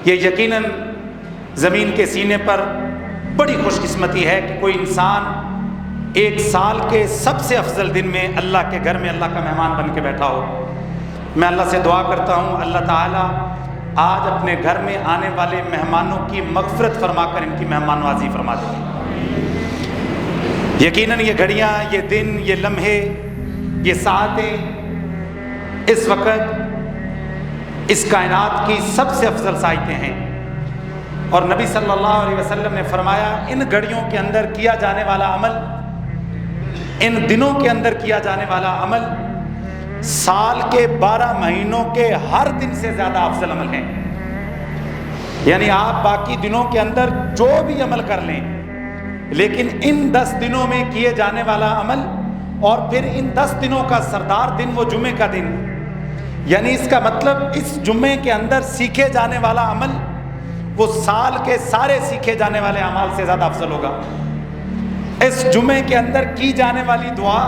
یہ یقیناً زمین کے سینے پر بڑی خوش قسمتی ہے کہ کوئی انسان ایک سال کے سب سے افضل دن میں اللہ کے گھر میں اللہ کا مہمان بن کے بیٹھا ہو۔ میں اللہ سے دعا کرتا ہوں اللہ تعالیٰ آج اپنے گھر میں آنے والے مہمانوں کی مغفرت فرما کر ان کی مہمان نوازی فرما دے۔ یقیناً یہ گھڑیاں، یہ دن، یہ لمحے، یہ ساعتیں اس وقت اس کائنات کی سب سے افضل ساعتیں ہیں، اور نبی صلی اللہ علیہ وسلم نے فرمایا ان گھڑیوں کے اندر کیا جانے والا عمل، ان دنوں کے اندر کیا جانے والا عمل سال کے 12 مہینوں کے ہر دن سے زیادہ افضل عمل ہے۔ یعنی آپ باقی دنوں کے اندر جو بھی عمل کر لیں، لیکن ان 10 دنوں میں کیے جانے والا عمل، اور پھر ان 10 دنوں کا سردار دن وہ جمعے کا دن، یعنی اس کا مطلب اس جمعے کے اندر سیکھے جانے والا عمل وہ سال کے سارے سیکھے جانے والے اعمال سے زیادہ افضل ہوگا۔ اس جمعے کے اندر کی جانے والی دعا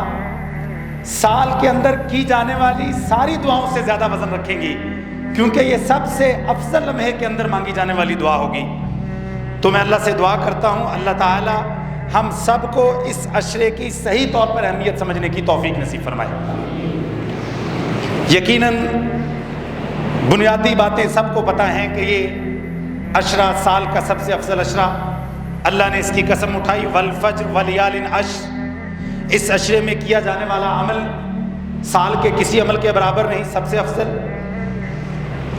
سال کے اندر کی جانے والی ساری دعاؤں سے زیادہ وزن رکھیں گی، کیونکہ یہ سب سے افضل لمحے کے اندر مانگی جانے والی دعا ہوگی۔ تو میں اللہ سے دعا کرتا ہوں اللہ تعالی ہم سب کو اس عشرے کی صحیح طور پر اہمیت سمجھنے کی توفیق نصیب فرمائے۔ یقیناً بنیادی باتیں سب کو پتہ ہیں کہ یہ عشرہ سال کا سب سے افضل عشرہ، اللہ نے اس کی قسم اٹھائی والفجر ولیال عشر، اس عشرے میں کیا جانے والا عمل سال کے کسی عمل کے برابر نہیں، سب سے افضل۔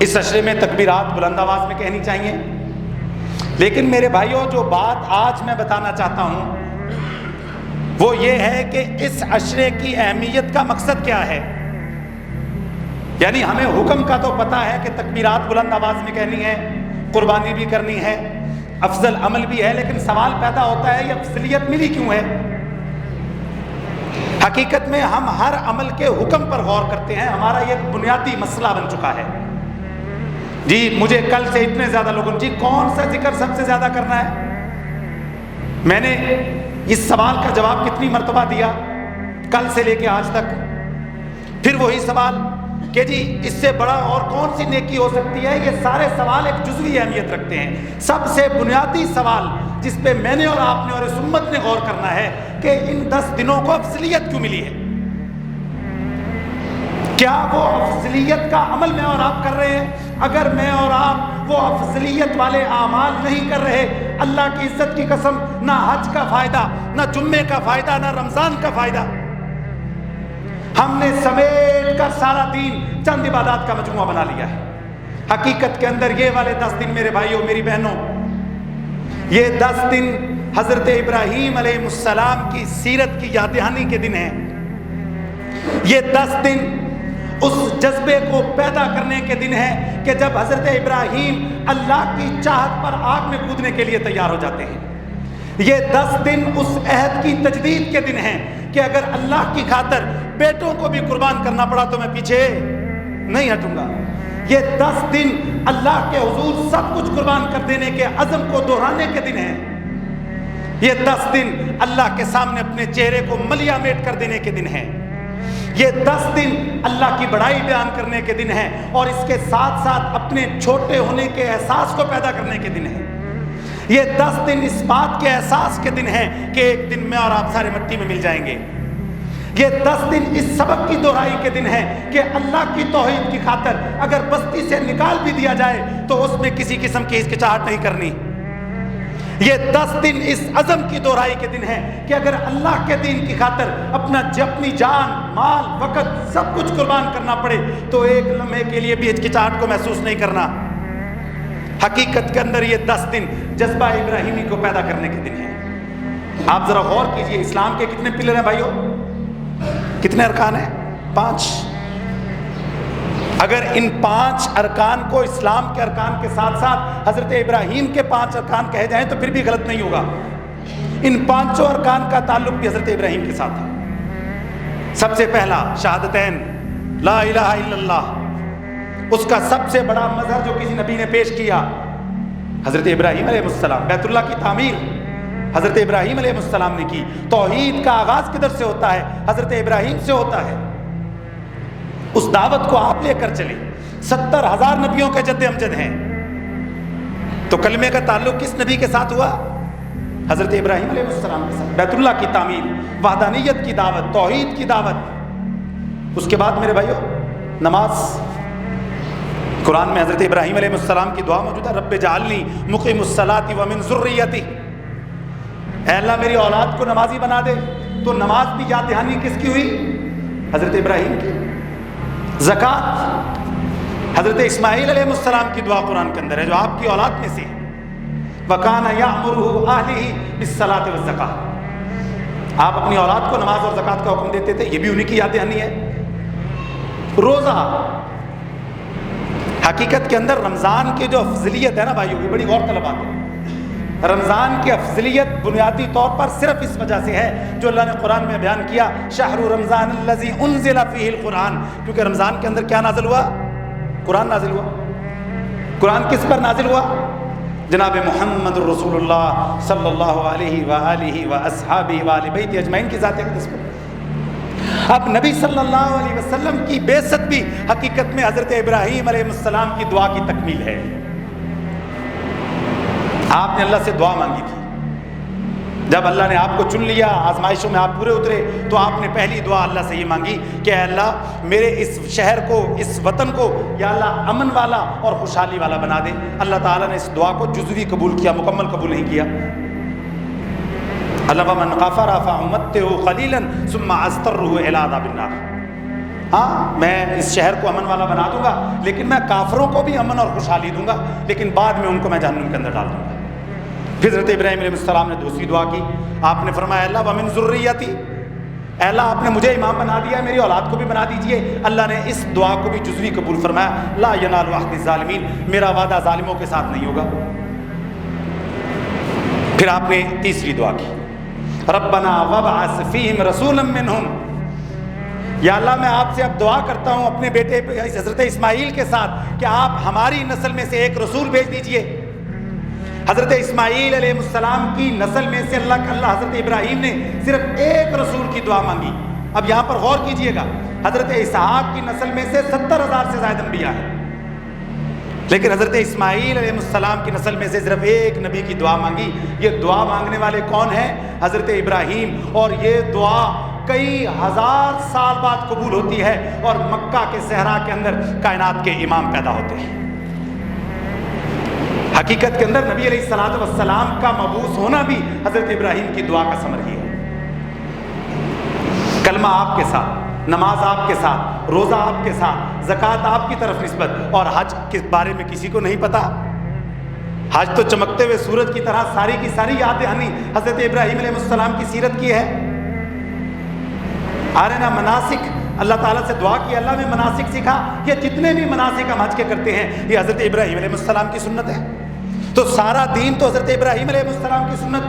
اس عشرے میں تکبیرات بلند آواز میں کہنی چاہیے، لیکن میرے بھائیوں جو بات آج میں بتانا چاہتا ہوں وہ یہ ہے کہ اس عشرے کی اہمیت کا مقصد کیا ہے۔ یعنی ہمیں حکم کا تو پتہ ہے کہ تکبیرات بلند آواز میں کہنی ہے، قربانی بھی کرنی ہے، افضل عمل بھی ہے، لیکن سوال پیدا ہوتا ہے یہ افضلیت ملی کیوں ہے؟ حقیقت میں ہم ہر عمل کے حکم پر غور کرتے ہیں، ہمارا یہ بنیادی مسئلہ بن چکا ہے۔ جی مجھے کل سے اتنے زیادہ لوگوں جی کون سا ذکر سب سے زیادہ کرنا ہے؟ میں نے اس سوال کا جواب کتنی مرتبہ دیا کل سے لے کے آج تک؟ پھر وہی سوال کہ جی اس سے بڑا اور کون سی نیکی ہو سکتی ہے؟ یہ سارے سوال ایک جزوی اہمیت رکھتے ہیں۔ سب سے بنیادی سوال جس پہ میں نے اور آپ نے اور اس امت نے غور کرنا ہے کہ ان 10 دنوں کو افضلیت کیوں ملی ہے؟ کیا وہ افضلیت کا عمل میں اور آپ کر رہے ہیں؟ اگر میں اور آپ وہ افضلیت والے اعمال نہیں کر رہے، اللہ کی عزت کی قسم نہ حج کا فائدہ، نہ جمعے کا فائدہ، نہ رمضان کا فائدہ۔ ہم نے سمیٹ کر سارا دین چند عبادات کا مجموعہ بنا لیا ہے۔ حقیقت کے اندر یہ والے 10 دن میرے بھائیوں میری بہنوں، یہ 10 دن حضرت ابراہیم علیہ السلام کی سیرت کی یاد دہانی کے دن ہیں۔ یہ 10 دن اس جذبے کو پیدا کرنے کے دن ہیں کہ جب حضرت ابراہیم اللہ کی چاہت پر آگ میں کودنے کے لیے تیار ہو جاتے ہیں۔ یہ 10 دن اس عہد کی تجدید کے دن ہیں کہ اگر اللہ کی خاطر بیٹوں کو بھی قربان کرنا پڑا تو میں پیچھے نہیں ہٹوں گا۔ یہ 10 دن اللہ کے حضور سب کچھ قربان کر دینے کے عزم کو دہرانے کے دن ہیں۔ یہ 10 دن اللہ کے سامنے اپنے چہرے کو ملیا میٹ کر دینے کے دن ہیں۔ یہ 10 دن اللہ کی بڑائی بیان کرنے کے دن ہیں، اور اس کے ساتھ ساتھ اپنے چھوٹے ہونے کے احساس کو پیدا کرنے کے دن ہیں۔ یہ 10 دن اس بات کے احساس کے دن ہیں کہ ایک دن میں اور آپ سارے مٹی میں مل جائیں گے۔ یہ 10 دن اس سبق کی دہرائی کے دن ہیں کہ اللہ کی توحید کی خاطر اگر بستی سے نکال بھی دیا جائے تو اس میں کسی قسم کی ہچکچاہٹ نہیں کرنی۔ یہ 10 دن اس عزم کی دہرائی کے دن ہیں کہ اگر اللہ کے دین کی خاطر اپنی جان، مال، وقت سب کچھ قربان کرنا پڑے تو ایک لمحے کے لیے بھی ہچکچاہٹ کو محسوس نہیں کرنا۔ حقیقت کے اندر یہ 10 دن جذبہ ابراہیمی کو پیدا کرنے کے دن ہیں۔ آپ ذرا غور کیجئے اسلام کے کتنے پلر ہیں بھائیوں؟ کتنے ارکان ہیں؟ 5۔ اگر ان 5 ارکان کو اسلام کے ارکان کے ساتھ ساتھ حضرت ابراہیم کے 5 ارکان کہے جائیں تو پھر بھی غلط نہیں ہوگا۔ ان 5 ارکان کا تعلق بھی حضرت ابراہیم کے ساتھ ہے۔ سب سے پہلا شہادتین لا الہ الا اللہ، اس کا سب سے بڑا مظہر جو کسی نبی نے پیش کیا حضرت ابراہیم علیہ السلام۔ بیت اللہ کی تعمیر حضرت ابراہیم علیہ السلام نے کی۔ توحید کا آغاز کدھر سے ہوتا ہے؟ حضرت ابراہیم سے ہوتا ہے۔ اس دعوت کو آپ لے کر چلیں۔ 70,000 نبیوں کے جد امجد ہیں، تو کلمے کا تعلق کس نبی کے ساتھ ہوا؟ حضرت ابراہیم علیہ السلام کے ساتھ. بیت اللہ کی تعمیر، وحدانیت کی دعوت، توحید کی دعوت. اس کے بعد میرے بھائیو نماز. قرآن میں حضرت ابراہیم علیہ السلام کی دعا موجود ہے، رب اجعلنی مقیم الصلاۃ ومن ذریتی. اے اللہ میری اولاد کو نمازی بنا دے. تو نماز بھی یاد دہانی کس کی ہوئی؟ حضرت ابراہیم کی. زکوٰۃ حضرت اسماعیل علیہ السلام کی دعا قرآن کے اندر ہے، جو آپ کی اولاد میں سے. وَكَانَ يَأْمُرُهُ أَهْلِهِ بِالصَّلَاةِ وَالزَّكَاةِ. آپ اپنی اولاد کو نماز اور زکوٰۃ کا حکم دیتے تھے، یہ بھی انہی کی یاد دہانی ہے. روزہ حقیقت کے اندر رمضان کی جو افضلیت ہے نا بھائیو، یہ بڑی غور طلب بات ہے. رمضان کی افضلیت بنیادی طور پر صرف اس وجہ سے ہے جو اللہ نے قرآن میں بیان کیا، شہر رمضان الذی انزل فیہ القرآن. کیونکہ رمضان کے اندر کیا نازل ہوا؟ قرآن نازل ہوا. قرآن کس پر نازل ہوا؟ جناب محمد رسول اللہ صلی اللہ علیہ وآلہ واصحابہ وآل بیت اجمعین کی ذات اقدس پر. اب نبی صلی اللہ علیہ وسلم کی بعثت بھی حقیقت میں حضرت ابراہیم علیہ السلام کی دعا کی تکمیل ہے. آپ نے اللہ سے دعا مانگی تھی. جب اللہ نے آپ کو چن لیا، آزمائشوں میں آپ پورے اترے، تو آپ نے پہلی دعا اللہ سے یہ مانگی کہ اے اللہ میرے اس شہر کو، اس وطن کو یا اللہ امن والا اور خوشحالی والا بنا دے. اللہ تعالیٰ نے اس دعا کو جزوی قبول کیا، مکمل قبول نہیں کیا. اللہ ومن غفر فأمتعه قلیلا ثم اضطره إلی عذاب النار. ہاں میں اس شہر کو امن والا بنا دوں گا، لیکن میں کافروں کو بھی امن اور خوشحالی دوں گا، لیکن بعد میں ان کو میں جہنم کے اندر ڈال دوں گا. پھر حضرت ابراہیم علیہ السلام نے دوسری دعا کی. آپ نے فرمایا اللہ ومن ذریتی، اے اللہ آپ نے مجھے امام بنا دیا ہے، میری اولاد کو بھی بنا دیجئے. اللہ نے اس دعا کو بھی جزوی قبول فرمایا. لا ینال عہد الظالمین، میرا وعدہ ظالموں کے ساتھ نہیں ہوگا. پھر آپ نے تیسری دعا کی، ربنا وابعث فیہم رسولا منہم. یا اللہ میں آپ سے اب دعا کرتا ہوں اپنے بیٹے حضرت اسماعیل کے ساتھ کہ آپ ہماری نسل میں سے ایک رسول بھیج دیجئے. حضرت اسماعیل علیہ السلام کی نسل میں سے اللہ حضرت ابراہیم نے صرف ایک رسول کی دعا مانگی. اب یہاں پر غور کیجئے گا، حضرت اسحاق کی نسل میں سے 70,000 سے زائد انبیاء ہیں، لیکن حضرت اسماعیل علیہ السلام کی نسل میں سے صرف ایک نبی کی دعا مانگی. یہ دعا مانگنے والے کون ہیں؟ حضرت ابراہیم. اور یہ دعا کئی ہزار سال بعد قبول ہوتی ہے، اور مکہ کے صحرا کے اندر کائنات کے امام پیدا ہوتے ہیں. حقیقت کے اندر نبی علیہ الصلوۃ والسلام کا مبعوث ہونا بھی حضرت ابراہیم کی دعا کا ثمر ہی ہے. کلمہ آپ کے ساتھ، نماز آپ کے ساتھ، روزہ آپ کے ساتھ، زکوٰۃ آپ کی طرف نسبت. اور حج کے بارے میں کسی کو نہیں پتا. حج تو چمکتے ہوئے سورج کی طرح ساری کی ساری یاد دہانی حضرت ابراہیم علیہ السلام کی سیرت کی ہے. آرنا مناسک، اللہ تعالیٰ سے دعا کی اللہ میں مناسک سکھا. یہ جتنے بھی مناسک ہم حج کے کرتے ہیں یہ حضرت ابراہیم علیہ السلام کی سنت ہے. تو سارا دین تو حضرت ابراہیم علیہ السلام کی سنت.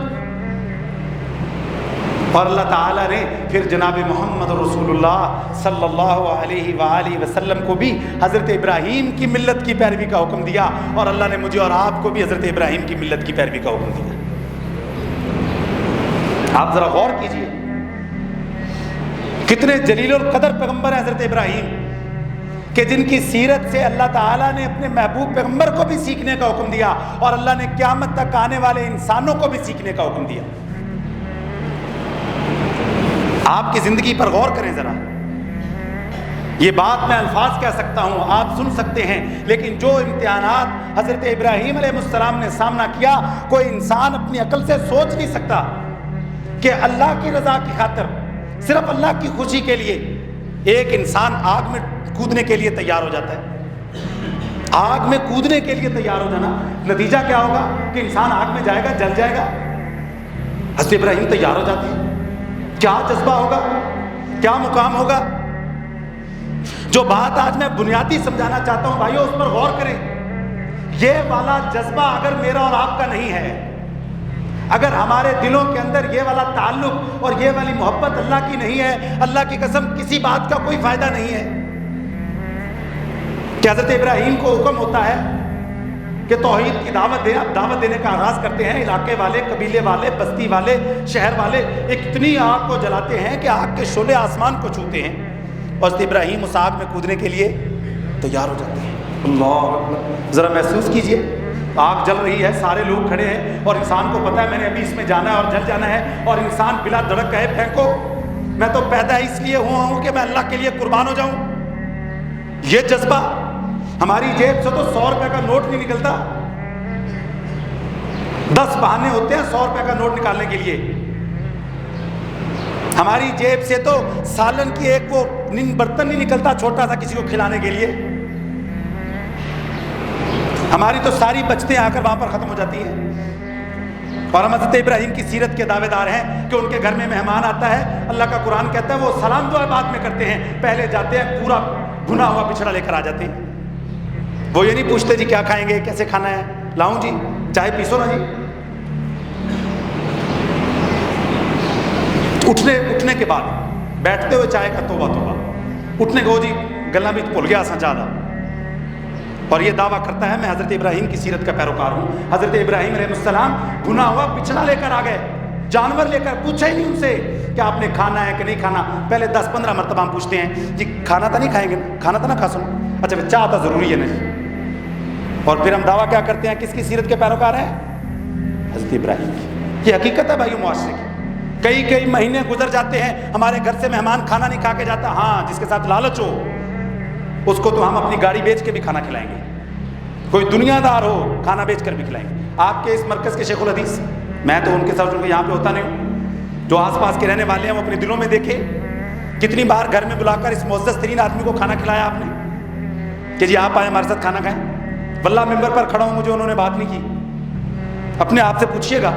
اور اللہ تعالیٰ نے پھر جناب محمد رسول اللہ صلی اللہ علیہ وآلہ وسلم کو بھی حضرت ابراہیم کی ملت کی پیروی کا حکم دیا، اور اللہ نے مجھے اور آپ کو بھی حضرت ابراہیم کی ملت کی پیروی کا حکم دیا. آپ ذرا غور کیجئے کتنے جلیل القدر پیغمبر ہیں حضرت ابراہیم، کہ جن کی سیرت سے اللہ تعالیٰ نے اپنے محبوب پیغمبر کو بھی سیکھنے کا حکم دیا، اور اللہ نے قیامت تک آنے والے انسانوں کو بھی سیکھنے کا حکم دیا. آپ کی زندگی پر غور کریں ذرا. یہ بات میں الفاظ کہہ سکتا ہوں، آپ سن سکتے ہیں، لیکن جو امتحانات حضرت ابراہیم علیہ السلام نے سامنا کیا، کوئی انسان اپنی عقل سے سوچ نہیں سکتا کہ اللہ کی رضا کی خاطر، صرف اللہ کی خوشی کے لیے ایک انسان آگ میں کودنے کے لیے تیار ہو جاتا ہے. آگ میں کودنے کے لیے تیار ہو جانا، نتیجہ کیا ہوگا کہ انسان آگ میں جائے گا، جل جائے گا. حضرت ابراہیم تیار ہو جاتے ہیں. کیا جذبہ ہوگا، کیا مقام ہوگا. جو بات آج میں بنیادی سمجھانا چاہتا ہوں بھائیو، اس پر غور کریں. یہ والا جذبہ اگر میرا اور آپ کا نہیں ہے، اگر ہمارے دلوں کے اندر یہ والا تعلق اور یہ والی محبت اللہ کی نہیں ہے، اللہ کی قسم کسی بات کا کوئی فائدہ نہیں ہے. کہ حضرت ابراہیم کو حکم ہوتا ہے کہ توحید کی دعوت دیں. اب دعوت دینے کا آغاز کرتے ہیں. علاقے والے، قبیلے والے، بستی والے، شہر والے اتنی آگ کو جلاتے ہیں کہ آگ کے شعلے آسمان کو چھوتے ہیں، اور حضرت ابراہیم اس آگ میں کودنے کے لیے تیار ہو جاتے ہیں. اللہ اکبر. ذرا محسوس کیجئے آگ جل رہی ہے، سارے لوگ کھڑے ہیں اور انسان کو پتا ہے میں نے ابھی اس میں جانا ہے اور جل جانا ہے، اور انسان بلا دھڑک کہے پھینکو، میں تو پیدا اس لیے ہوا ہوں کہ میں اللہ کے لیے قربان ہو جاؤں۔ یہ جذبہ، ہماری جیب سے تو 100 روپے کا نوٹ نہیں نکلتا، 10 بہانے ہوتے ہیں 100 روپے کا نوٹ نکالنے کے لیے۔ ہماری جیب سے تو سالن کی ایک وہ برتن نہیں نکلتا چھوٹا سا کسی کو کھلانے کے لیے، ہماری تو ساری بچتیں آ کر وہاں پر ختم ہو جاتی ہیں۔ اور ہم حضرت ابراہیم کی سیرت کے دعوے دار ہیں کہ ان کے گھر میں مہمان آتا ہے، اللہ کا قرآن کہتا ہے وہ سلام دعا بعد میں کرتے ہیں، پہلے جاتے ہیں پورا بھنا ہوا بچڑا لے کر آ جاتے ہیں۔ وہ یہ نہیں پوچھتے جی کیا کھائیں گے، کیسے کھانا ہے، لاؤں جی، چائے پیسو نا جی۔ اٹھنے کے بعد بیٹھتے ہوئے چائے کا توبہ توبہ، اٹھنے کو جی گلا بھی بھول گیا سا زیادہ۔ اور یہ دعویٰ کرتا ہے میں حضرت ابراہیم کی سیرت کا پیروکار ہوں۔ حضرت ابراہیم علیہ السلام بھنا ہوا بچڑا لے کر آ گئے، جانور لے کر، پوچھا ہی نہیں ان سے کہ آپ نے کھانا ہے کہ نہیں کھانا۔ پہلے 10-15 مرتبہ ہم پوچھتے ہیں جی کھانا تو نہیں کھائیں گے، کھانا تو نہ کھا سنو، اچھا چاہ تو ضروری ہے نہیں۔ اور پھر ہم دعویٰ کیا کرتے ہیں، کس کی سیرت کے پیروکار ہیں؟ حضرت ابراہیم کی۔ یہ حقیقت ہے بھائیو معاشرے کی۔ کئی مہینے گزر جاتے ہیں، ہمارے گھر سے مہمان کھانا نہیں کھا کے جاتا، ہاں جس کے ساتھ لالچ ہو اس کو تو ہم اپنی گاڑی بیچ کے بھی کھانا کھلائیں گے، کوئی دنیا دار ہو کھانا بیچ کر بھی کھلائیں گے۔ آپ کے اس مرکز کے شیخ الحدیث، میں تو ان کے ساتھ یہاں پہ ہوتا نہیں ہوں، جو آس پاس کے رہنے والے ہیں وہ اپنے دلوں میں دیکھیں کتنی بار گھر میں بلا کر اس معزز ترین آدمی کو کھانا کھلایا آپ نے کہ جی آپ آئیں ہمارے ساتھ کھانا کھائیں۔ واللہ ممبر پر کھڑا ہوں، مجھے انہوں نے بات نہیں کی۔ اپنے آپ سے پوچھیے گا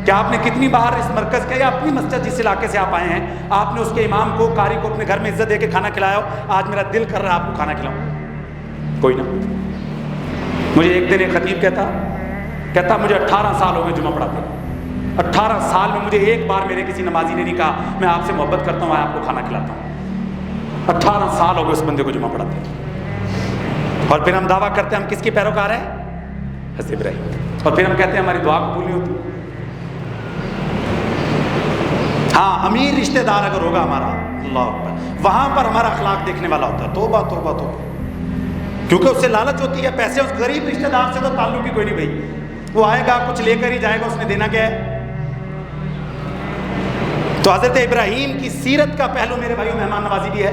کہ آپ نے کتنی بار اس مرکز کے یا اپنی مسجد جس علاقے سے آپ آئے ہیں، آپ نے اس کے امام کو، قاری کو اپنے گھر میں عزت دے کے کھانا کھلایا ہو؟ آج میرا دل کر رہا ہے آپ کو کھانا کھلاؤں، کوئی نہ۔ مجھے ایک دن ایک خطیب کہتا مجھے 18 سال ہو گئے جمعہ پڑھاتے، 18 سال میں مجھے ایک بار میرے کسی نمازی نے نہیں کہا میں آپ سے محبت کرتا ہوں، آپ کو کھانا کھلاتا ہوں۔ 18 سال ہو گئے اس بندے کو جمعہ پڑھاتے۔ اور پھر ہم دعویٰ کرتے ہیں ہم کس کے پیروکار ہیں؟ حضرت ابراہیم۔ اور پھر ہم کہتے ہیں ہماری دعا قبول نہیں ہوتی۔ ہاں امیر رشتہ دار اگر ہوگا ہمارا، اللہ اکبر، وہاں پر ہمارا اخلاق دیکھنے والا ہوتا ہے، توبہ توبہ توبہ، کیونکہ اس سے لالچ ہوتی ہے پیسے، اس غریب رشتہ دار سے تو تعلق ہی کوئی نہیں بھائی، وہ آئے گا کچھ لے کر ہی جائے گا، اس نے دینا کیا ہے؟ تو حضرت ابراہیم کی سیرت کا پہلو میرے بھائیوں مہمان نوازی بھی ہے۔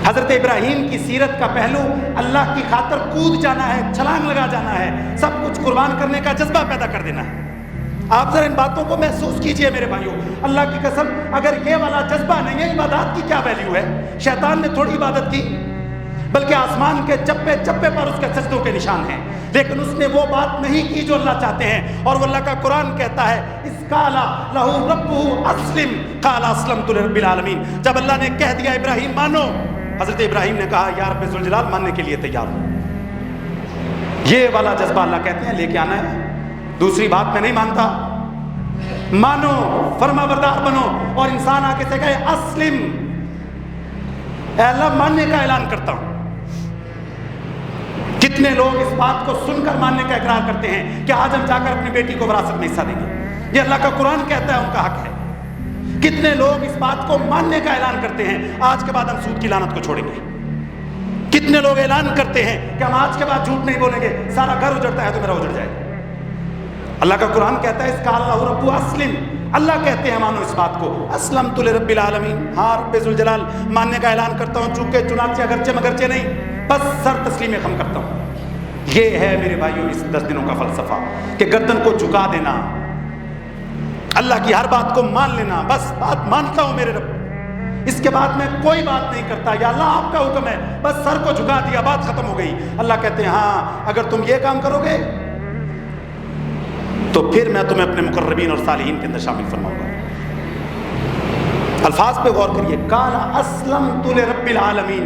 حضرت ابراہیم کی سیرت کا پہلو اللہ کی خاطر کود جانا ہے، چھلانگ لگا جانا ہے، سب کچھ قربان کرنے کا جذبہ پیدا کر دینا ہے۔ آپ ذرا ان باتوں کو محسوس کیجئے میرے بھائیوں، اللہ کی قسم اگر یہ والا جذبہ نہیں ہے، عبادات کی کیا ویلیو ہے؟ شیطان نے تھوڑی عبادت کی، بلکہ آسمان کے چپے چپے پر اس کے سجدوں کے نشان ہیں، لیکن اس نے وہ بات نہیں کی جو اللہ چاہتے ہیں۔ اور وہ اللہ کا قرآن کہتا ہے اس قال لہ ربہ اسلم قال اسلمت لرب العالمین، جب اللہ نے کہہ دیا ابراہیم مانو، حضرت ابراہیم نے کہا یا رب ذوالجلال ماننے کے لیے تیار ہوں۔ یہ والا جذبہ اللہ کہتے ہیں لے کے آنا ہے، دوسری بات میں نہیں مانتا، مانو، فرما بردار بنو۔ اور انسان آگے سے کہے اسلم، اے اللہ ماننے کا اعلان کرتا ہوں۔ کتنے لوگ اس بات کو سن کر ماننے کا اقرار کرتے ہیں کہ آج ہم جا کر اپنی بیٹی کو وراثت میں حصہ دیں گے، یہ اللہ کا قرآن کہتا ہے ان کا حق ہے۔ کتنے لوگ اس بات کو ماننے کا اعلان کرتے ہیں آج کے بعد ہم سود کی لعنت کو چھوڑیں گے۔ کتنے لوگ اعلان کرتے ہیں کہ ہم آج کے بعد جھوٹ نہیں بولیں گے، سارا گھر اجڑتا ہے تو میرا اجڑ جائے۔ اللہ کا قرآن کہتا ہے اس قال لہ ربہ اسلم، اللہ کہتے ہیں مانو اس بات کو، اسلمت لرب العالمین، ہاں رب ذوالجلال ماننے کا اعلان کرتا ہوں، چونکہ چنانچہ اگرچہ مگرچہ نہیں، بس سر تسلیم خم کرتا ہوں۔ یہ ہے میرے بھائیوں اس 10 دنوں کا فلسفہ کہ گردن کو جھکا دینا، اللہ کی ہر بات کو مان لینا، بس بات مانتا ہوں میرے رب، اس کے بعد میں کوئی بات نہیں کرتا، یا اللہ آپ کا حکم ہے، بس سر کو جھکا دیا، بات ختم ہو گئی۔ اللہ کہتے ہیں ہاں اگر تم یہ کام کرو گے تو پھر میں تمہیں اپنے مقربین اور صالحین کے اندر شامل فرماؤں گا۔ الفاظ پہ غور کریے، قال اسلمت لرب العالمین،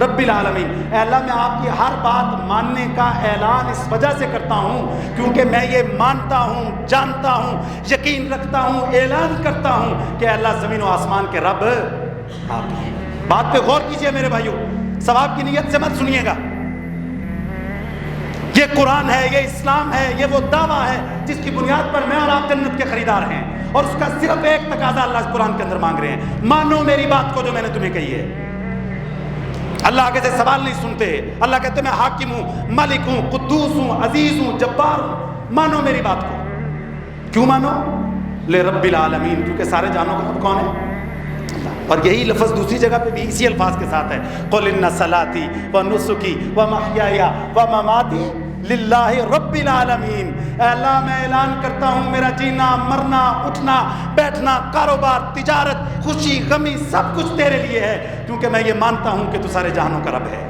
رب العالمین، اے اللہ میں آپ کی ہر بات ماننے کا اعلان اس وجہ سے کرتا ہوں کیونکہ میں یہ مانتا ہوں، جانتا ہوں، یقین رکھتا ہوں، اعلان کرتا ہوں کہ اللہ زمین و آسمان کے رب آپ ہیں۔ بات پہ غور کیجئے میرے بھائیوں، ثواب کی نیت سے مت سنیے گا، یہ قرآن ہے، یہ اسلام ہے، یہ وہ دعویٰ ہے جس کی بنیاد پر میں اور آپ جنت کے خریدار ہیں، اور اس کا صرف ایک تقاضا اللہ اس قرآن کے اندر مانگ رہے ہیں، مانو میری بات کو جو میں نے تمہیں کہی ہے۔ اللہ آگے سے سوال نہیں سنتے. اللہ کہتے میں حاکم ہوں، ملک ہوں، قدوس ہوں، عزیز ہوں، جبار ہوں. مانو میری بات کو. کیوں مانو؟ لرب العالمین، کیونکہ سارے جہانوں کا رب کون ہے؟ اور یہی لفظ دوسری جگہ پہ بھی اسی الفاظ کے ساتھ ہے، قل ان صلاتی و نسکی و محیای و مماتی للہ رب العالمین. اے اللہ میں اعلان کرتا ہوں میرا جینا، مرنا، اٹھنا، بیٹھنا، کاروبار، تجارت، خوشی، غمی، سب کچھ تیرے لیے ہے، کیونکہ میں یہ مانتا ہوں کہ تو سارے جہانوں کا رب ہے.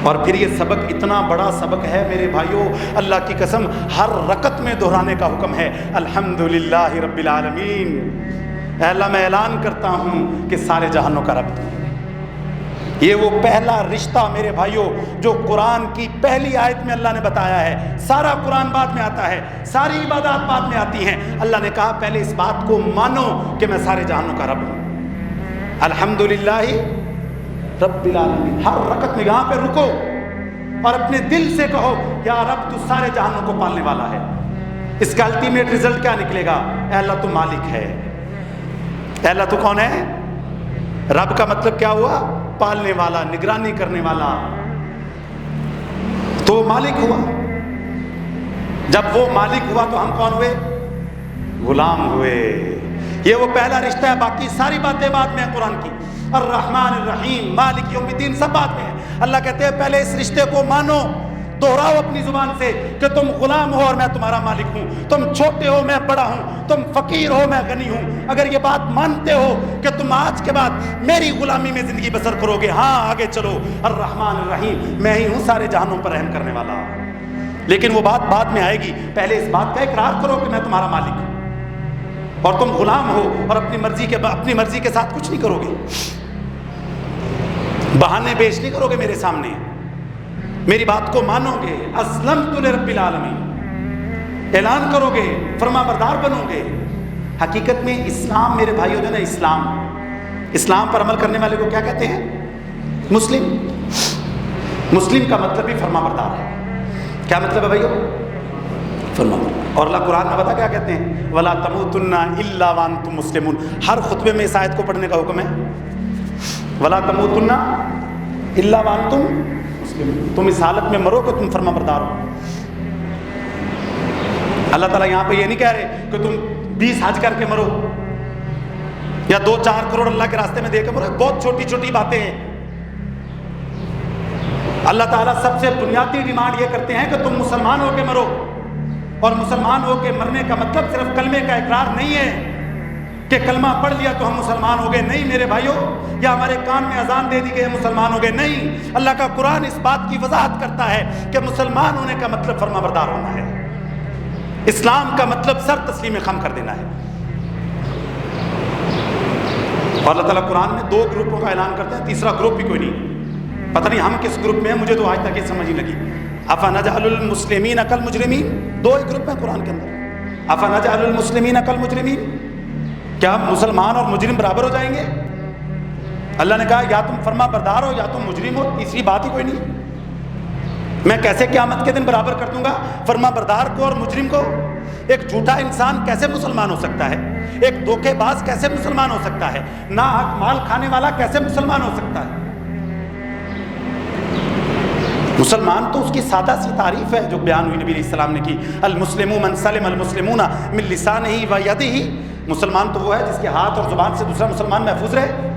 اور پھر یہ سبق اتنا بڑا سبق ہے میرے بھائیوں، اللہ کی قسم ہر رکعت میں دہرانے کا حکم ہے، الحمدللہ رب العالمین. اے اللہ میں اعلان کرتا ہوں کہ سارے جہانوں کا رب تو ہے. یہ وہ پہلا رشتہ میرے بھائیوں جو قرآن کی پہلی آیت میں اللہ نے بتایا ہے. سارا قرآن بعد میں آتا ہے، ساری عبادات بعد میں آتی ہیں. اللہ نے کہا پہلے اس بات کو مانو کہ میں سارے جہانوں کا رب ہوں. الحمدللہ رب العالمین. ہر رکعت میں یہاں پہ رکو اور اپنے دل سے کہو یا رب تو سارے جہانوں کو پالنے والا ہے. اس کا الٹیمیٹ رزلٹ کیا نکلے گا؟ اے اللہ تو مالک ہے. اے اللہ تو کون ہے؟ رب کا مطلب کیا ہوا؟ پالنے والا، نگرانی کرنے والا. تو مالک ہوا. جب وہ مالک ہوا تو ہم کون ہوئے؟ غلام ہوئے. یہ وہ پہلا رشتہ ہے. باقی ساری باتیں بعد میں ہیں قرآن کی. الرحمن الرحیم، مالک یوم الدین، سب بعد میں ہے. اللہ کہتے ہیں پہلے اس رشتے کو مانو، دہراؤ اپنی زبان سے کہ تم غلام ہو اور میں تمہارا مالک ہوں، تم چھوٹے ہو میں بڑا ہوں، تم فقیر ہو میں غنی ہوں. اگر یہ بات مانتے ہو کہ تم آج کے بعد میری غلامی میں زندگی بسر کرو گے، ہاں آگے چلو. الرحمن الرحیم، میں ہی ہوں سارے جہانوں پر رحم کرنے والا. لیکن وہ بات بعد میں آئے گی. پہلے اس بات کا اقرار کرو کہ میں تمہارا مالک ہوں اور تم غلام ہو اور اپنی مرضی کے ساتھ کچھ نہیں کرو گے، بہانے پیش نہیں کرو گے میرے سامنے. میری بات کو مانو گے، اسلمت لرب العالمین اعلان کرو گے، فرما بردار بنو گے. حقیقت میں اسلام میرے بھائیوں جو نا، اسلام پر عمل کرنے والے کو کیا کہتے ہیں؟ مسلم. مسلم کا مطلب بھی فرما بردار ہے. کیا مطلب ہے بھائیو؟ فرما بردار. اور اللہ قرآن میں بتا کیا کہتے ہیں؟ وَلَا تَمُوتُنَّ إِلَّا وَأَنْتُمْ مُسْلِمُونَ. ہر خطبے میں اس آیت کو پڑھنے کا حکم ہے. وَلَا تَمُوتُنَّ إِلَّا وَأَنْتُمْ مُسْلِمُونَ. تم اس حالت میں مرو کہ تم فرما بردار ہو. اللہ تعالیٰ یہاں پہ یہ نہیں کہہ رہے کہ تم 20 حج کر کے مرو یا 2-4 کروڑ اللہ کے راستے میں دے کے مرو. بہت چھوٹی چھوٹی باتیں ہیں. اللہ تعالیٰ سب سے بنیادی ڈیمانڈ یہ کرتے ہیں کہ تم مسلمان ہو کے مرو. اور مسلمان ہو کے مرنے کا مطلب صرف کلمے کا اقرار نہیں ہے کہ کلمہ پڑھ لیا تو ہم مسلمان ہو گئے. نہیں میرے بھائیوں، یا ہمارے کان میں اذان دے دی گئی مسلمان ہو گئے. نہیں، اللہ کا قرآن اس بات کی وضاحت کرتا ہے کہ مسلمان ہونے کا مطلب فرما بردار ہونا ہے. اسلام کا مطلب سر تسلیم خم کر دینا ہے. اور اللہ تعالیٰ قرآن میں 2 گروپوں کا اعلان کرتا ہے، تیسرا گروپ بھی کوئی نہیں. پتہ نہیں ہم کس گروپ میں ہیں، مجھے تو آج تک یہ سمجھ نہیں لگی. افنجعل المسلمین کالمجرمین. 2 ہی گروپ ہیں قرآن کے اندر. افنجعل المسلمین کالمجرمین. کیا مسلمان اور مجرم برابر ہو جائیں گے؟ اللہ نے کہا یا تم فرما بردار ہو یا تم مجرم ہو. تیسری بات ہی کوئی نہیں. میں کیسے قیامت کے دن برابر کر دوں گا فرما بردار کو اور مجرم کو؟ ایک جھوٹا انسان کیسے مسلمان ہو سکتا ہے؟ ایک دھوکے باز کیسے مسلمان ہو سکتا ہے؟ ناحق مال کھانے والا کیسے مسلمان ہو سکتا ہے؟ مسلمان تو اس کی سادہ سی تعریف ہے جو بیان ہوئی نبی علیہ السلام نے کی. المسلم من سلم المسلمون من لسانہ و یدہ. مسلمان تو وہ ہے جس کے ہاتھ اور زبان سے دوسرا مسلمان محفوظ رہے،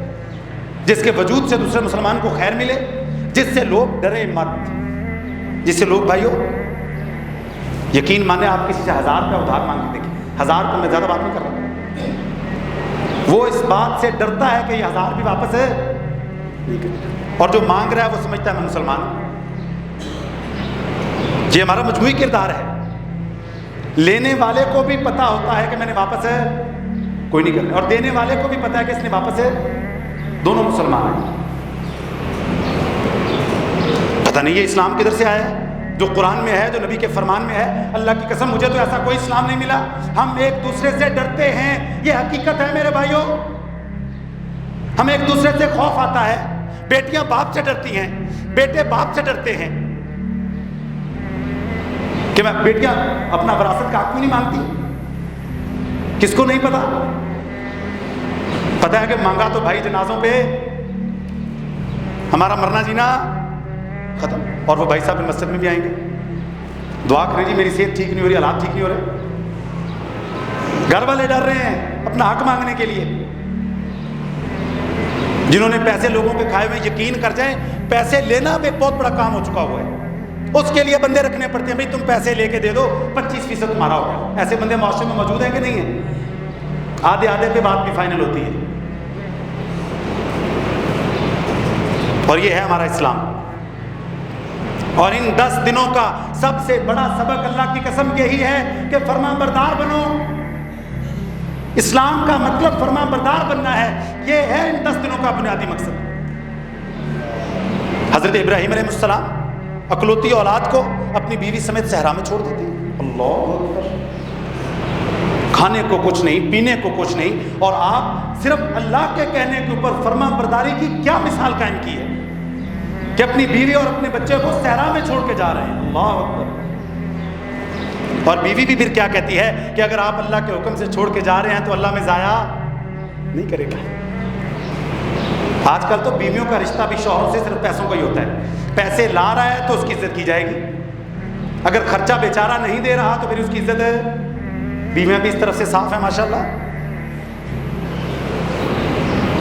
جس کے وجود سے دوسرے مسلمان کو خیر ملے، جس سے لوگ ڈرے مت، جس سے لوگ بھائیو یقین مانے. آپ کسی سے 1000 روپے ادھار مانگ کے دیکھیں، 1000 روپے میں زیادہ بات نہیں کر رہا، وہ اس بات سے ڈرتا ہے کہ یہ 1000 بھی واپس ہے نہیں کرے گا. اور جو مانگ رہا ہے وہ سمجھتا ہے میں مسلمان ہوں. یہ ہمارا مجموعی کردار ہے. لینے والے کو بھی پتا ہوتا ہے کہ میں نے واپس ہے کوئی نہیں کرنا، اور دینے والے کو بھی پتا ہے کہ اس نے واپس ہے، دونوں مسلمان ہیں. پتہ نہیں یہ اسلام کدھر سے آیا ہے جو قرآن میں ہے، جو نبی کے فرمان میں ہے. اللہ کی قسم مجھے تو ایسا کوئی اسلام نہیں ملا. ہم ایک دوسرے سے ڈرتے ہیں، یہ حقیقت ہے میرے بھائیوں. ہم ایک دوسرے سے خوف آتا ہے. بیٹیاں باپ سے ڈرتی ہیں، بیٹے باپ سے ڈرتے ہیں کہ میں بیٹیاں اپنا وراثت کا حق کیوں نہیں مانگتی. کس کو نہیں پتا؟ پتا ہے کہ مانگا تو بھائی جنازوں پہ ہمارا مرنا جینا ختم. اور وہ بھائی صاحب مسجد میں بھی آئیں گے, دعا کریں جی میری صحت ٹھیک نہیں ہو رہی, حالات ٹھیک نہیں ہو رہے. گھر والے ڈر رہے ہیں اپنا حق مانگنے کے لیے. جنہوں نے پیسے لوگوں کے کھائے ہوئے, یقین کر جائیں پیسے لینا بھی ایک بہت بڑا کام ہو چکا ہوا ہے. اس کے لیے بندے رکھنے پڑتے ہیں, بھائی تم پیسے لے کے دے دو 25% تمہارا ہو گیا. ایسے بندے معاشرے میں موجود ہیں کہ نہیں ہیں؟ آدھے آدھے پہ بات بھی فائنل ہوتی ہے. اور یہ ہے ہمارا اسلام. اور ان 10 دنوں کا سب سے بڑا سبق اللہ کی قسم یہی ہے کہ فرما بردار بنو. اسلام کا مطلب فرما بردار بننا ہے. یہ ہے ان 10 دنوں کا بنیادی مقصد. حضرت ابراہیم علیہ السلام اکلوتی اولاد کو اپنی بیوی سمیت صحرا میں چھوڑ دیتے ہیں. اللہ اکبر. کھانے کو کچھ نہیں, پینے کو کچھ نہیں, اور آپ صرف اللہ کے کہنے کے اوپر فرما برداری کی کیا مثال قائم کی ہے کہ اپنی بیوی اور اپنے بچے کو صحرا میں چھوڑ کے جا رہے ہیں. اللہ اکبر. اور بیوی بھی پھر کیا کہتی ہے کہ اگر آپ اللہ کے حکم سے چھوڑ کے جا رہے ہیں تو اللہ میں ضائع نہیں کرے گا. آج کل تو بیویوں کا رشتہ بھی شوہروں سے صرف پیسوں کا ہی ہوتا ہے. پیسے لا رہا ہے تو اس کی عزت کی جائے گی, اگر خرچہ بیچارہ نہیں دے رہا تو پھر اس کی عزت ہے. بیویاں بھی اس طرف سے صاف ہیں ماشاءاللہ.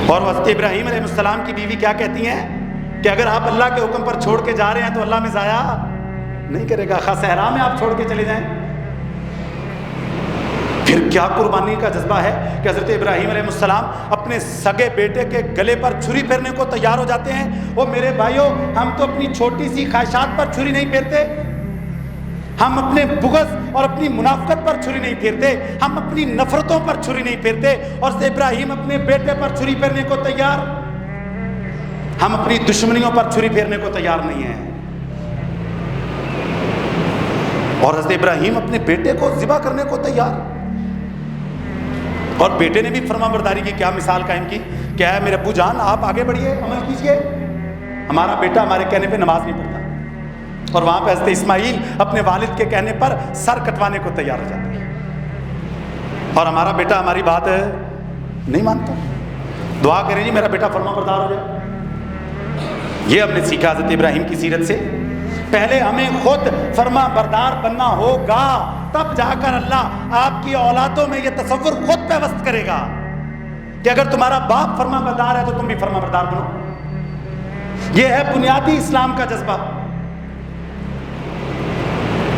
اور حضرت ابراہیم علیہ السلام کی بیوی کیا کہتی ہیں کہ اگر آپ اللہ کے حکم پر چھوڑ کے جا رہے ہیں تو اللہ میں ضائع نہیں کرے گا, خاص صحرا میں آپ چھوڑ کے چلے جائیں. پھر کیا قربانی کا جذبہ ہے کہ حضرت ابراہیم علیہ السلام اپنے سگے بیٹے کے گلے پر چھری پھیرنے کو تیار ہو جاتے ہیں. وہ میرے بھائیوں, ہم تو اپنی چھوٹی سی خواہشات پر چھری نہیں پھیرتے, ہم اپنے بغض اور اپنی منافقت پر چھری نہیں پھیرتے, ہم اپنی نفرتوں پر چھری نہیں پھیرتے. اور حضرت ابراہیم اپنے بیٹے پر چھری پھیرنے کو تیار. ہم اپنی دشمنیوں پر چھری پھیرنے کو تیار نہیں ہیں. اور حضرت ابراہیم اپنے بیٹے کو ذبح کرنے کو تیار. اور بیٹے نے بھی فرما برداری کی کیا مثال قائم کی. کیا ہے میرے ابو جان آپ آگے بڑھیے, عمل کیجئے. ہمارا بیٹا ہمارے کہنے پہ نماز نہیں پڑھتا, اور وہاں پہ حضرت اسماعیل اپنے والد کے کہنے پر سر کٹوانے کو تیار ہو جاتے ہیں. اور ہمارا بیٹا ہماری بات نہیں مانتا. دعا کریں جی میرا بیٹا فرما بردار ہو جائے. یہ ہم نے سیکھا حضرت ابراہیم کی سیرت سے. پہلے ہمیں خود فرما بردار بننا ہوگا, تب جا کر اللہ آپ کی اولادوں میں یہ تصور خود پیوست کرے گا کہ اگر تمہارا باپ فرما بردار ہے تو تم بھی فرما بردار بنو. یہ ہے بنیادی اسلام کا جذبہ.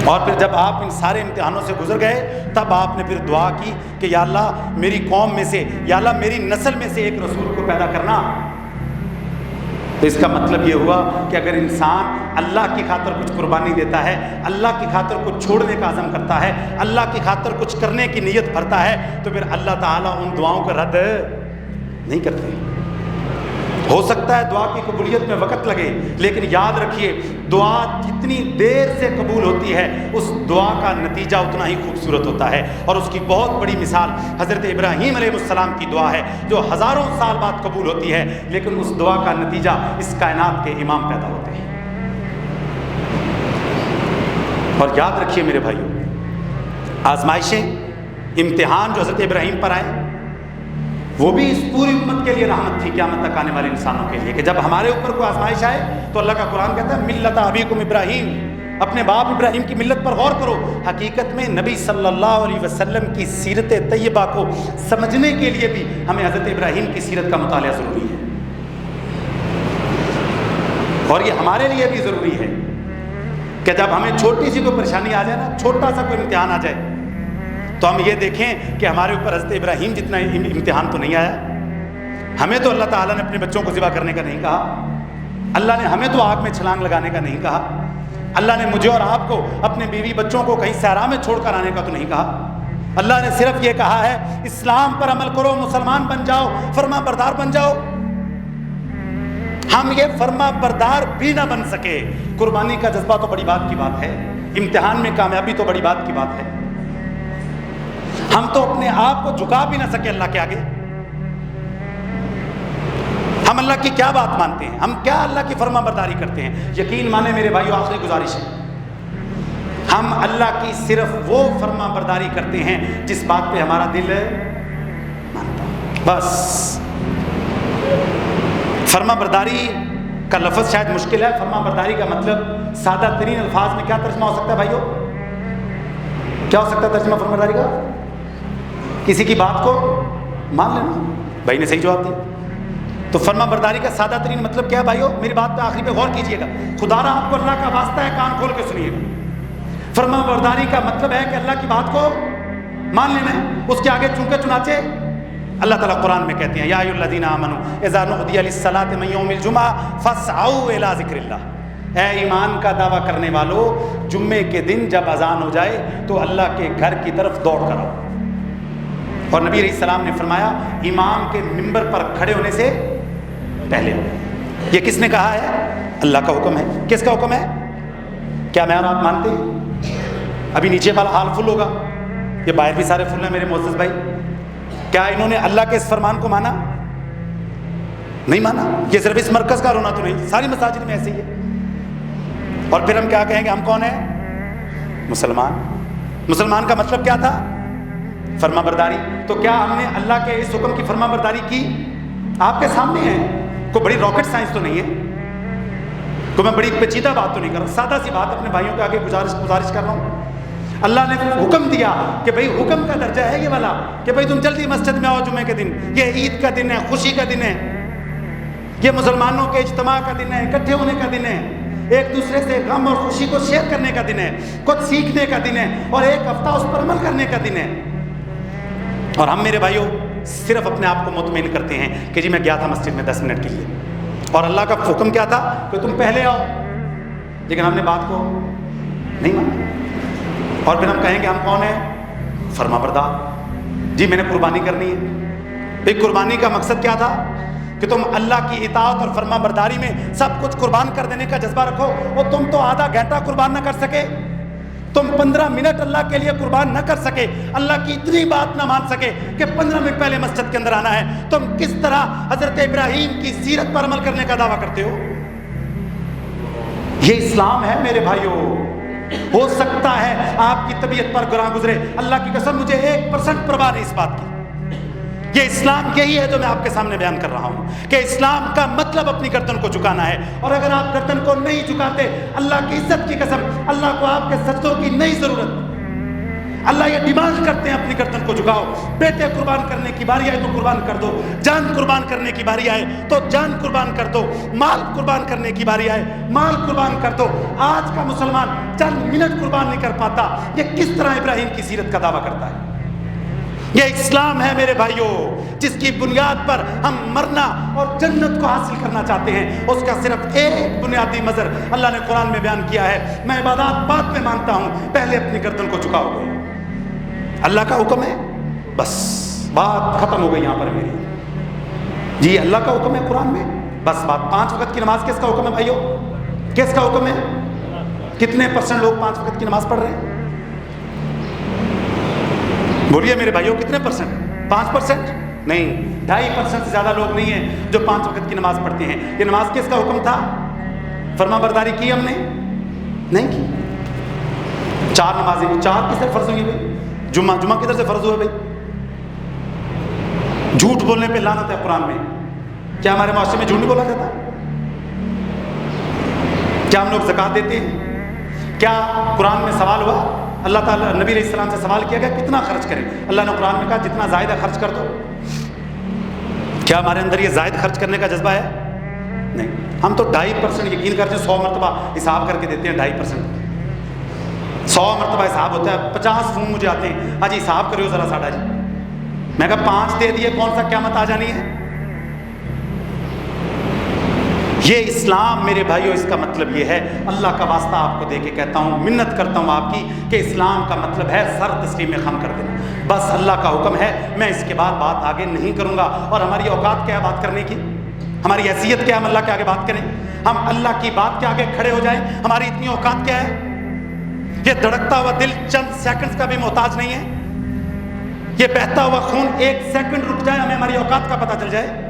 اور پھر جب آپ ان سارے امتحانوں سے گزر گئے تب آپ نے پھر دعا کی کہ یا اللہ میری قوم میں سے, یا اللہ میری نسل میں سے ایک رسول کو پیدا کرنا. تو اس کا مطلب یہ ہوا کہ اگر انسان اللہ کی خاطر کچھ قربانی دیتا ہے, اللہ کی خاطر کچھ چھوڑنے کا عزم کرتا ہے, اللہ کی خاطر کچھ کرنے کی نیت بھرتا ہے, تو پھر اللہ تعالیٰ ان دعاؤں کو رد نہیں کرتے. ہو سکتا ہے دعا کی قبولیت میں وقت لگے, لیکن یاد رکھیے دعا جتنی دیر سے قبول ہوتی ہے اس دعا کا نتیجہ اتنا ہی خوبصورت ہوتا ہے. اور اس کی بہت بڑی مثال حضرت ابراہیم علیہ السلام کی دعا ہے جو ہزاروں سال بعد قبول ہوتی ہے, لیکن اس دعا کا نتیجہ اس کائنات کے امام پیدا ہوتے ہیں. اور یاد رکھیے میرے بھائیوں, آزمائشیں, امتحان جو حضرت ابراہیم پر آئے وہ بھی اس پوری امت کے لیے رحمت تھی قیامت تک آنے والے انسانوں کے لیے, کہ جب ہمارے اوپر کوئی آزمائش آئے تو اللہ کا قرآن کہتا ہے ملت ابیکم ابراہیم, اپنے باپ ابراہیم کی ملت پر غور کرو. حقیقت میں نبی صلی اللہ علیہ وسلم کی سیرت طیبہ کو سمجھنے کے لیے بھی ہمیں حضرت ابراہیم کی سیرت کا مطالعہ ضروری ہے. اور یہ ہمارے لیے بھی ضروری ہے کہ جب ہمیں چھوٹی سی کوئی پریشانی آ جائے نا, چھوٹا سا کوئی امتحان آ جائے, تو ہم یہ دیکھیں کہ ہمارے اوپر حضرت ابراہیم جتنا امتحان تو نہیں آیا. ہمیں تو اللہ تعالیٰ نے اپنے بچوں کو ذبح کرنے کا نہیں کہا, اللہ نے ہمیں تو آگ میں چھلانگ لگانے کا نہیں کہا, اللہ نے مجھے اور آپ کو اپنے بیوی بچوں کو کہیں صحرا میں چھوڑ کر آنے کا تو نہیں کہا. اللہ نے صرف یہ کہا ہے اسلام پر عمل کرو, مسلمان بن جاؤ, فرما بردار بن جاؤ. ہم یہ فرما بردار بھی نہ بن سکے. قربانی کا جذبہ تو بڑی بات کی بات ہے, امتحان میں کامیابی تو بڑی بات کی بات ہے. ہم تو اپنے آپ کو جھکا بھی نہ سکے اللہ کے آگے. ہم اللہ کی کیا بات مانتے ہیں, ہم کیا اللہ کی فرما برداری کرتے ہیں. یقین مانے میرے بھائیو, آخری گزارش ہے, ہم اللہ کی صرف وہ فرما برداری کرتے ہیں جس بات پہ ہمارا دل مانتا ہے. بس فرما برداری کا لفظ شاید مشکل ہے. فرما برداری کا مطلب سادہ ترین الفاظ میں کیا ترجمہ ہو سکتا ہے بھائیو؟ کیا ہو سکتا ہے ترجمہ فرما برداری کا؟ کسی کی بات کو مان لینا. بھائی نے صحیح جواب دیا. تو فرما برداری کا سادہ ترین مطلب کیا ہے بھائیو؟ میری بات پہ آخری پہ غور کیجیے گا. خدا را آپ کو اللہ کا واسطہ ہے, کان کھول کے سنیے گا. فرما برداری کا مطلب ہے کہ اللہ کی بات کو مان لینا ہے. اس کے آگے چونکہ چنانچہ اللہ تعالیٰ قرآن میں کہتے ہیں یا ایھا الذین آمنوا اذا نودی للصلاۃ من یوم الجمعہ فاسعوا الی ذکر اللہ. اے ایمان کا دعویٰ کرنے والو, جمعے کے دن جب اذان ہو جائے تو اللہ کے گھر کی طرف دوڑ کر آؤ. اور نبی علیہ السلام نے فرمایا امام کے منبر پر کھڑے ہونے سے پہلے. یہ کس نے کہا ہے؟ اللہ کا حکم ہے. کس کا حکم ہے؟ کیا میں اور آپ مانتے ہیں؟ ابھی نیچے والا حال فل ہوگا, یہ باہر بھی سارے فل ہیں میرے معزز بھائی. کیا انہوں نے اللہ کے اس فرمان کو مانا؟ نہیں مانا. یہ صرف اس مرکز کا رونا تو نہیں, ساری مساجد میں ایسے ہی ہے. اور پھر ہم کیا کہیں گے؟ ہم کون ہیں؟ مسلمان. مسلمان کا مطلب کیا تھا؟ فرما برداری. تو کیا ہم نے اللہ کے اس حکم کی فرما برداری کی؟ آپ کے سامنے ہے. کوئی بڑی راکٹ سائنس تو نہیں ہے, کوئی میں بڑی پیچیدہ بات تو نہیں کر رہا, سادہ سی بات اپنے بھائیوں کے آگے گزارش کر رہا ہوں. اللہ نے حکم دیا کہ بھئی حکم کا درجہ ہے یہ والا کہ بھئی تم جلدی مسجد میں آؤ جمعے کے دن. یہ عید کا دن ہے, خوشی کا دن ہے, یہ مسلمانوں کے اجتماع کا دن ہے, اکٹھے ہونے کا دن ہے, ایک دوسرے سے غم اور خوشی کو شیئر کرنے کا دن ہے, کچھ سیکھنے کا دن ہے, اور ایک ہفتہ اس پر عمل کرنے کا دن ہے. اور ہم میرے بھائیوں صرف اپنے آپ کو مطمئن کرتے ہیں کہ جی میں گیا تھا مسجد میں 10 منٹ کے لیے, اور اللہ کا حکم کیا تھا کہ تم پہلے آؤ, لیکن ہم نے بات کو نہیں مانا. اور پھر ہم کہیں گے ہم کون ہیں؟ فرما بردار. جی میں نے قربانی کرنی ہے. ایک قربانی کا مقصد کیا تھا کہ تم اللہ کی اطاعت اور فرما برداری میں سب کچھ قربان کر دینے کا جذبہ رکھو. اور تم تو آدھا گھنٹہ قربان نہ کر سکے, تم 15 منٹ اللہ کے لیے قربان نہ کر سکے, اللہ کی اتنی بات نہ مان سکے کہ 15 منٹ پہلے مسجد کے اندر آنا ہے. تم کس طرح حضرت ابراہیم کی سیرت پر عمل کرنے کا دعویٰ کرتے ہو؟ یہ اسلام ہے میرے بھائیوں. ہو سکتا ہے آپ کی طبیعت پر گراں گزرے, اللہ کی قسم مجھے 1% پرواہ نہیں اس بات کی. یہ اسلام یہی ہے جو میں آپ کے سامنے بیان کر رہا ہوں کہ اسلام کا مطلب اپنی گردن کو جھکانا ہے. اور اگر آپ گردن کو نہیں جھکاتے, اللہ کی عزت کی قسم اللہ کو آپ کے سجدوں کی نہیں ضرورت. اللہ یہ ڈیمانڈ کرتے ہیں اپنی گردن کو جھکاؤ. بیٹے قربان کرنے کی باری آئے تو قربان کر دو, جان قربان کرنے کی باری آئے تو جان قربان کر دو, مال قربان کرنے کی باری آئے مال قربان کر دو. آج کا مسلمان چند منٹ قربان نہیں کر پاتا. یہ کس طرح ابراہیم کی سیرت کا دعویٰ کرتا ہے؟ یہ اسلام ہے میرے بھائیوں, جس کی بنیاد پر ہم مرنا اور جنت کو حاصل کرنا چاہتے ہیں. اس کا صرف ایک بنیادی مظہر اللہ نے قرآن میں بیان کیا ہے, میں عبادات بعد میں مانتا ہوں, پہلے اپنی گردن کو جھکاؤ. اللہ کا حکم ہے, بس بات ختم ہو گئی یہاں پر میری. جی اللہ کا حکم ہے قرآن میں, بس بات. 5 وقت کی نماز کس کا حکم ہے بھائیو؟ کس کا حکم ہے؟ کتنے % لوگ 5 وقت کی نماز پڑھ رہے ہیں؟ بولیے میرے بھائیوں کتنے %؟ 5% نہیں, 2.5% سے زیادہ لوگ نہیں ہیں جو 5 وقت کی نماز پڑھتے ہیں. یہ نماز کس کا حکم تھا؟ فرما برداری کی ہم نے نہیں کی. 4 نمازیں, 4 کس سے فرض ہوئی بھائی؟ جمعہ کدھر سے فرض ہوا بھائی؟ جھوٹ بولنے پہ لعنت ہے قرآن میں. کیا ہمارے معاشرے میں جھوٹ نہیں بولا جاتا؟ کیا ہم لوگ زکوٰۃ دیتے ہیں؟ کیا قرآن میں سوال ہوا, اللہ تعالیٰ نبی علیہ السلام سے سوال کیا گیا کتنا خرچ کریں؟ اللہ نے قرآن میں کہا جتنا زائد ہے خرچ کر دو. کیا ہمارے اندر یہ زائد خرچ کرنے کا جذبہ ہے؟ نہیں. ہم تو 2.5% یقین کرتے ہیں, 100 مرتبہ حساب کر کے دیتے ہیں. 2.5% 100 مرتبہ حساب ہوتا ہے. 50 فون مجھے آتے ہیں, ہاں جی حساب کریو ذرا ساڑھا جی. میں کہا 5 دے دیے, کون سا قیامت آ جانی ہے؟ یہ اسلام میرے بھائیوں, اس کا مطلب یہ ہے. اللہ کا واسطہ آپ کو دے کے کہتا ہوں, منت کرتا ہوں آپ کی کہ اسلام کا مطلب ہے سر تسلیم خم کر دینا. بس اللہ کا حکم ہے, میں اس کے بعد بات آگے نہیں کروں گا. اور ہماری اوقات کیا ہے بات کرنے کی؟ ہماری حیثیت کیا ہے ہم اللہ کے آگے بات کریں؟ ہم اللہ کی بات کے آگے کھڑے ہو جائیں. ہماری اتنی اوقات کیا ہے؟ یہ دھڑکتا ہوا دل چند سیکنڈز کا بھی محتاج نہیں ہے. یہ بہتا ہوا خون 1 سیکنڈ رک جائے, ہمیں ہماری اوقات کا پتہ چل جائے.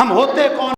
ہم ہوتے کون